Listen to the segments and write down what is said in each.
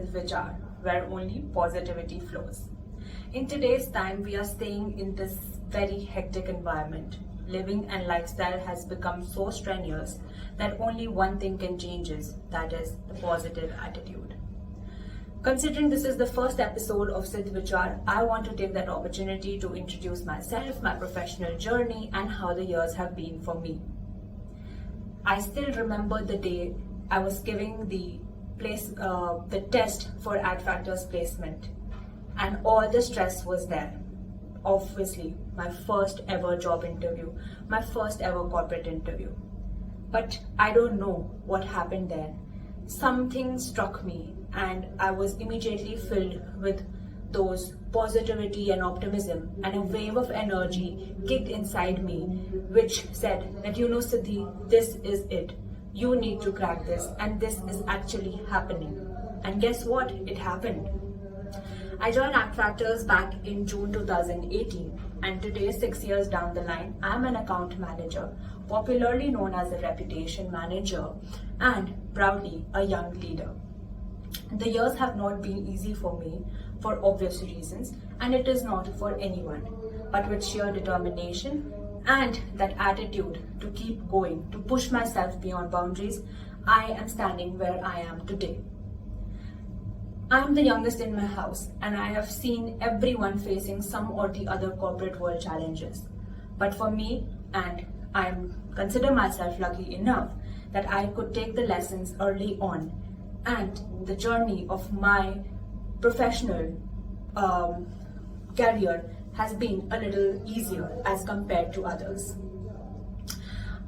SiddhVichaar, where only positivity flows. In today's time, we are staying in this very hectic environment. Living and lifestyle has become so strenuous that only one thing can change is, that is the positive attitude. Considering this is the first episode of SiddhVichaar, I want to take that opportunity to introduce myself, my professional journey, and how the years have been for me. I still remember the day I was giving the test for Ad Factors placement, and all the stress was there. Obviously, my first ever job interview, my first ever corporate interview. But I don't know what happened there. Something struck me, and I was immediately filled with those positivity and optimism, and a wave of energy kicked inside me, which said that, Siddhi, this is it. You need to crack this, and this is actually happening. And guess what? It happened. I joined Ad Factors back in June 2018, and today, 6 years down the line, I'm an account manager, popularly known as a reputation manager, and proudly a young leader. The years have not been easy for me for obvious reasons, and it is not for anyone. But with sheer determination and that attitude to keep going, to push myself beyond boundaries, I am standing where I am today. I am the youngest in my house, and I have seen everyone facing some or the other corporate world challenges. But for me, and I consider myself lucky enough that I could take the lessons early on, and the journey of my professional career has been a little easier as compared to others.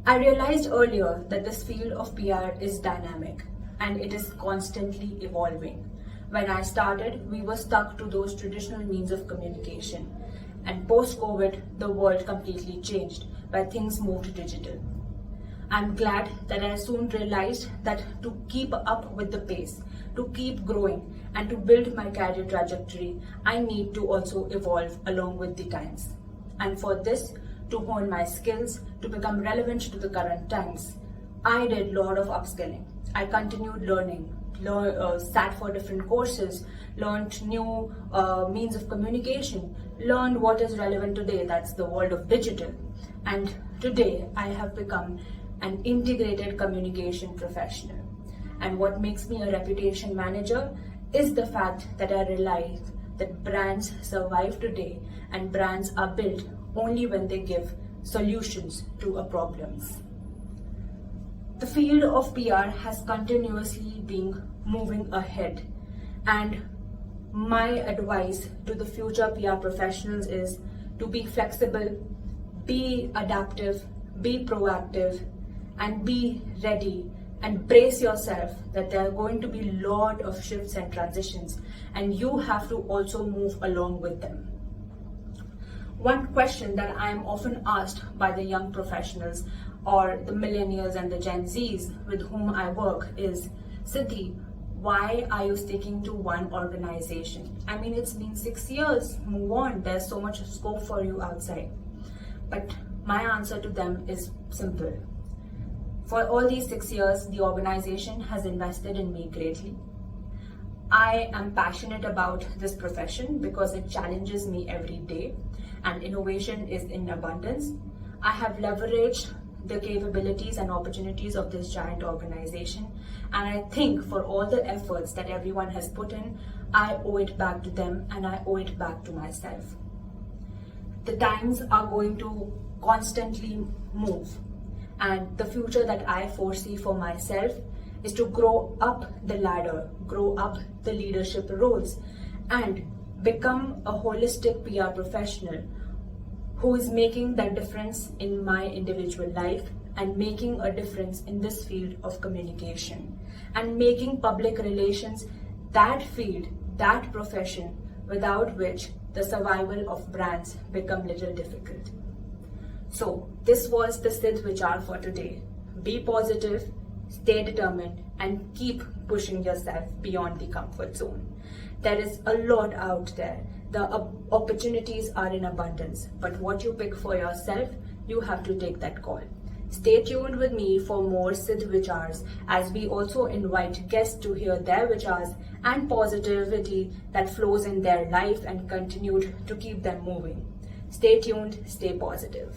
I realized earlier that this field of PR is dynamic and it is constantly evolving. When I started, we were stuck to those traditional means of communication, and post-COVID, the world completely changed where things moved digital. I'm glad that I soon realized that to keep up with the pace, to keep growing, and to build my career trajectory, I need to also evolve along with the times. And for this, to hone my skills, to become relevant to the current times, I did a lot of upskilling. I continued learning, sat for different courses, learned new means of communication, learned what is relevant today, that's the world of digital. And today, I have become an integrated communication professional. And what makes me a reputation manager is the fact that I realize that brands survive today and brands are built only when they give solutions to a problems. The field of PR has continuously been moving ahead, and my advice to the future PR professionals is to be flexible, be adaptive, be proactive, and be ready and brace yourself that there are going to be a lot of shifts and transitions, and you have to also move along with them. One question that I am often asked by the young professionals or the millennials and the Gen Zs with whom I work is, Siddhi, why are you sticking to one organization? I mean, it's been 6 years, move on, there's so much scope for you outside. But my answer to them is simple. For all these 6 years, the organization has invested in me greatly. I am passionate about this profession because it challenges me every day, and innovation is in abundance. I have leveraged the capabilities and opportunities of this giant organization, and I think for all the efforts that everyone has put in, I owe it back to them and I owe it back to myself. The times are going to constantly move, and the future that I foresee for myself is to grow up the ladder, grow up the leadership roles, and become a holistic PR professional who is making that difference in my individual life and making a difference in this field of communication and making public relations that field, that profession, without which the survival of brands become little difficult. So this was the SiddhVichaar for today. Be positive, stay determined, and keep pushing yourself beyond the comfort zone. There is a lot out there. The opportunities are in abundance, but what you pick for yourself, you have to take that call. Stay tuned with me for more SiddhVichaars as we also invite guests to hear their vichars and positivity that flows in their life and continued to keep them moving. Stay tuned, stay positive.